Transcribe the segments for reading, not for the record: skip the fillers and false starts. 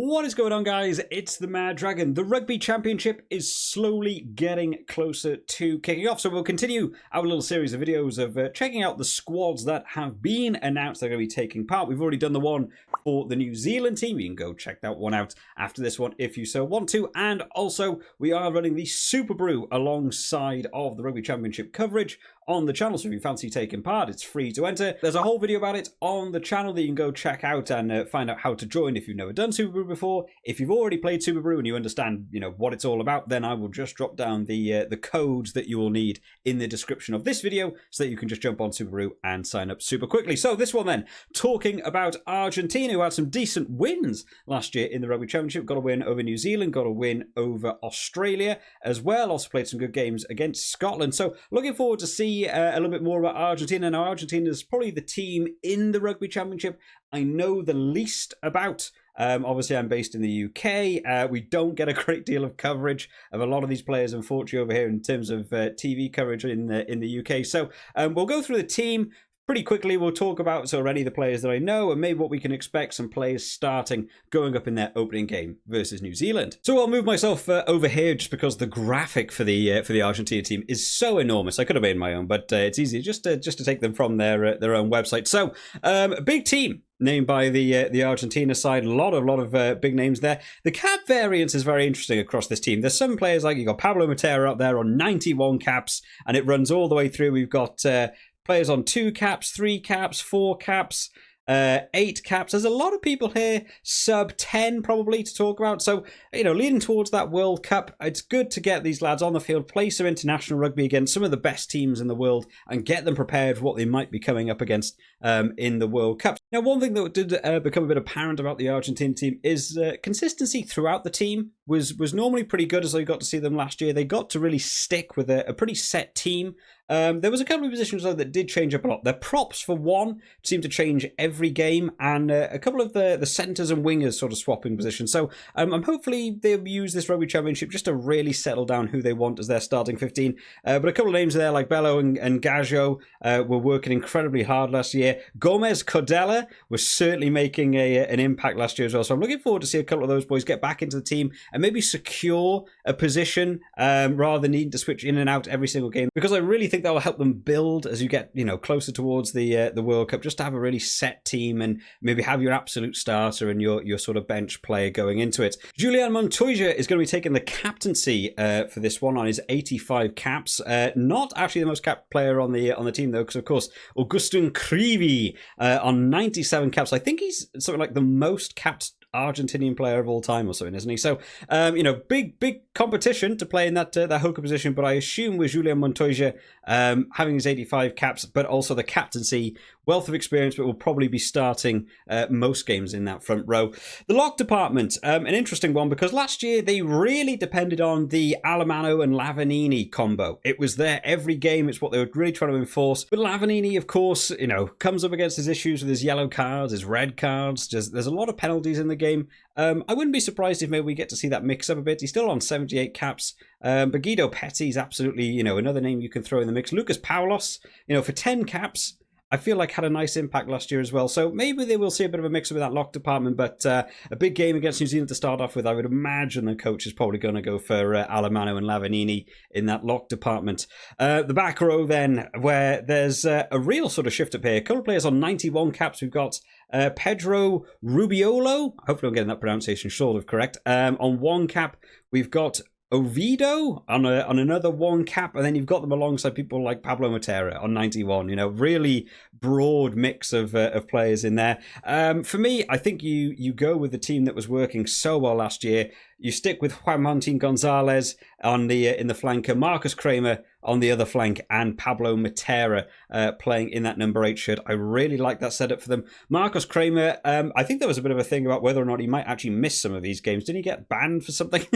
What is going on, guys? It's the Mad Dragon. The Rugby Championship is slowly getting closer to kicking off, so we'll continue our little series of videos of checking out the squads that have been announced they're going to be taking part. We've already done the one for the New Zealand team. You can go check that one out after this one if you so want to. And also, we are running the SUPERBRU alongside of the Rugby Championship coverage on the channel, so if you fancy taking part, it's free to enter. There's a whole video about it on the channel that you can go check out and find out how to join if you've never done SUPERBRU before. If you've already played SUPERBRU and you understand, what it's all about, then I will just drop down the codes that you will need in the description of this video so that you can just jump on SUPERBRU and sign up super quickly. So this one then, talking about Argentina, who had some decent wins last year in the Rugby Championship. Got a win over New Zealand, got a win over Australia as well. Also played some good games against Scotland. So looking forward to see a little bit more about Argentina. Now, Argentina is probably the team in the Rugby Championship I know the least about. Obviously, I'm based in the UK. We don't get a great deal of coverage of a lot of these players, unfortunately, over here in terms of TV coverage in the UK. So we'll go through the team pretty quickly. We'll talk about any of the players that I know and maybe what we can expect, some players starting, going up in their opening game versus New Zealand. So I'll move myself over here just because the graphic for the Argentina team is so enormous. I could have made my own, but it's easy just to take them from their own website. So a big team named by the Argentina side. A lot of big names there. The cap variance is very interesting across this team. There's some players like you got Pablo Matera up there on 91 caps, and it runs all the way through. We've got players on 2 caps, 3 caps, 4 caps, 8 caps. There's a lot of people here sub 10 probably to talk about. So, leading towards that World Cup, it's good to get these lads on the field, play some international rugby against some of the best teams in the world and get them prepared for what they might be coming up against in the World Cup. Now, one thing that did become a bit apparent about the Argentine team is consistency throughout the team was normally pretty good, as I got to see them last year. They got to really stick with a pretty set team. There was a couple of positions though that did change up a lot. Their props, for one, seemed to change every game, and a couple of the centres and wingers sort of swapping positions. So I'm hopefully they'll use this Rugby Championship just to really settle down who they want as their starting 15. But a couple of names there like Bello and Gajo were working incredibly hard last year. Gomez Cordella was certainly making an impact last year as well. So I'm looking forward to see a couple of those boys get back into the team and maybe secure a position rather than needing to switch in and out every single game, because I really think that will help them build as you get closer towards the World Cup, just to have a really set team and maybe have your absolute starter and your sort of bench player going into it. Julian Montoya is going to be taking the captaincy for this one on his 85 caps. Not actually the most capped player on the team though, because of course Augustin Creevy on 97 caps. I think he's something like the most capped Argentinian player of all time or something, isn't he? So, big competition to play in that hooker position, but I assume with Julian Montoya having his 85 caps, but also the captaincy, wealth of experience, but will probably be starting most games in that front row. The lock department, an interesting one, because last year they really depended on the Alemanno and Lavanini combo. It was there every game. It's what they were really trying to enforce. But Lavanini, of course, comes up against his issues with his yellow cards, his red cards. There's a lot of penalties in the game. I wouldn't be surprised if maybe we get to see that mix up a bit. He's still on 78 caps. But Guido Petty is absolutely, another name you can throw in the mix. Lucas Paulos, for 10 caps, I feel like had a nice impact last year as well. So maybe they will see a bit of a mix-up with that lock department, but a big game against New Zealand to start off with. I would imagine the coach is probably going to go for Alemanno and Lavanini in that lock department. The back row then, where there's a real sort of shift up here. A couple of players on 91 caps. We've got Pedro Rubiolo. Hopefully I'm getting that pronunciation sort of correct. On 1 cap, we've got Oviedo on another 1 cap, and then you've got them alongside people like Pablo Matera on 91. Really broad mix of players in there. For me, I think you go with the team that was working so well last year. You stick with Juan Martin Gonzalez on in the flanker, Marcus Kramer on the other flank, and Pablo Matera playing in that number 8 shirt. I really like that setup for them. Marcus Kramer, I think there was a bit of a thing about whether or not he might actually miss some of these games. Didn't he get banned for something?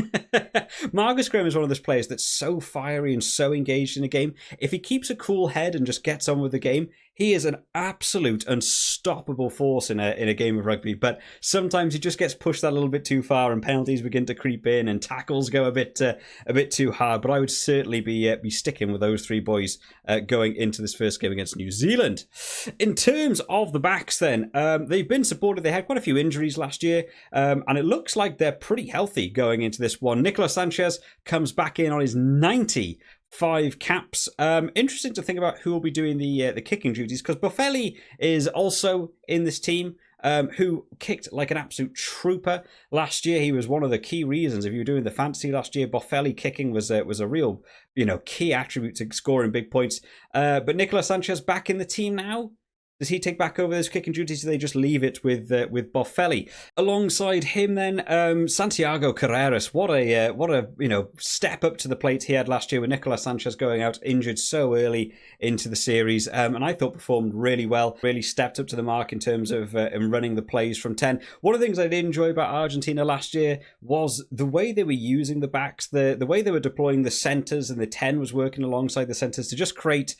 Marcus Kramer is one of those players that's so fiery and so engaged in a game. If he keeps a cool head and just gets on with the game, He is an absolute unstoppable force in a game of rugby, but sometimes he just gets pushed that little bit too far, and penalties begin to creep in, and tackles go a bit too hard. But I would certainly be sticking with those three boys going into this first game against New Zealand. In terms of the backs, then they've been supported. They had quite a few injuries last year, and it looks like they're pretty healthy going into this one. Nicolas Sanchez comes back in on his 95 caps. Interesting to think about who will be doing the kicking duties, because Boffelli is also in this team, who kicked like an absolute trooper last year. He was one of the key reasons, if you were doing the fantasy last year, Boffelli kicking was a real key attribute to scoring big points. But Nicolas Sanchez back in the team now. Does he take back over those kicking duties? Do they just leave it with Boffelli? Alongside him, then Santiago Carreras. What a step up to the plate he had last year with Nicolas Sanchez going out injured so early into the series, and I thought performed really well. Really stepped up to the mark in terms of running the plays from 10. One of the things I did enjoy about Argentina last year was the way they were using the backs, the way they were deploying the centres, and the 10 was working alongside the centres to just create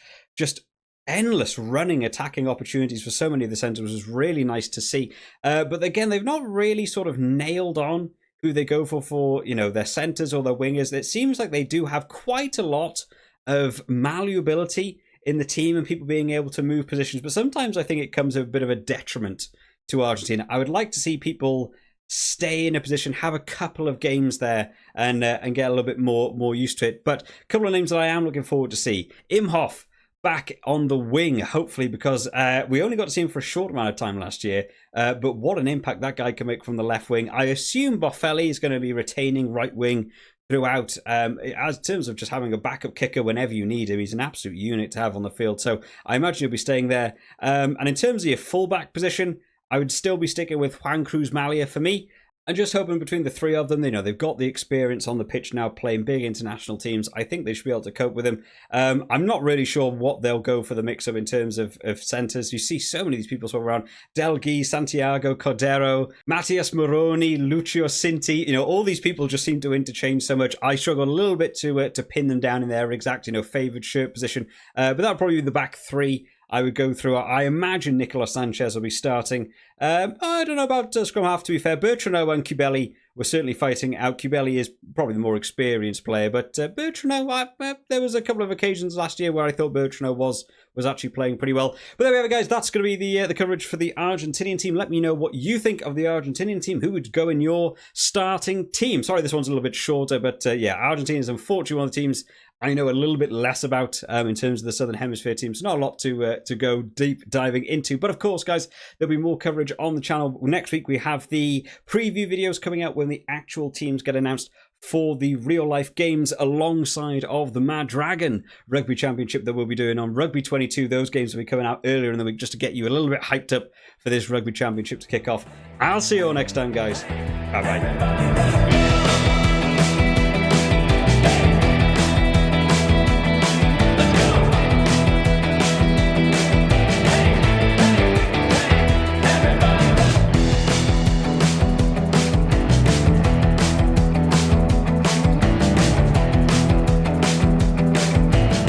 endless running attacking opportunities for so many of the centres. Was really nice to see. But again, they've not really sort of nailed on who they go for their centres or their wingers. It seems like they do have quite a lot of malleability in the team and people being able to move positions, but sometimes I think it comes at a bit of a detriment to Argentina. I would like to see people stay in a position, have a couple of games there, and get a little bit more used to it. But a couple of names that I am looking forward to see. Imhoff back on the wing, hopefully, because we only got to see him for a short amount of time last year, but what an impact that guy can make from the left wing. I assume Boffelli is going to be retaining right wing throughout, as in terms of just having a backup kicker whenever you need him. He's an absolute unit to have on the field, so I imagine he'll be staying there. And in terms of your fullback position, I would still be sticking with Juan Cruz Malia for me. And just hoping between the three of them, they've got the experience on the pitch now playing big international teams. I think they should be able to cope with them. I'm not really sure what they'll go for the mix-up in terms of centres. You see so many of these people swap around. Delgui, Santiago, Cordero, Matias Moroni, Lucio Cinti. All these people just seem to interchange so much. I struggle a little bit to pin them down in their exact, favoured shirt position. But that'll probably be the back three I would go through. I imagine Nicolas Sanchez will be starting. I don't know about scrum half, to be fair. Bertrand and Cubelli were certainly fighting out. Cubelli is probably the more experienced player, but Bertrand, there was a couple of occasions last year where I thought Bertrand was actually playing pretty well. But there we have it, guys. That's going to be the coverage for the Argentinian team. Let me know what you think of the Argentinian team. Who would go in your starting team? Sorry, this one's a little bit shorter, but yeah, Argentina is unfortunately one of the teams I know a little bit less about in terms of the Southern Hemisphere teams. Not a lot to go deep diving into. But of course, guys, there'll be more coverage on the channel. Next week, we have the preview videos coming out when the actual teams get announced for the real-life games alongside of the Mad Dragon Rugby Championship that we'll be doing on Rugby 22. Those games will be coming out earlier in the week just to get you a little bit hyped up for this Rugby Championship to kick off. I'll see you all next time, guys. Bye-bye.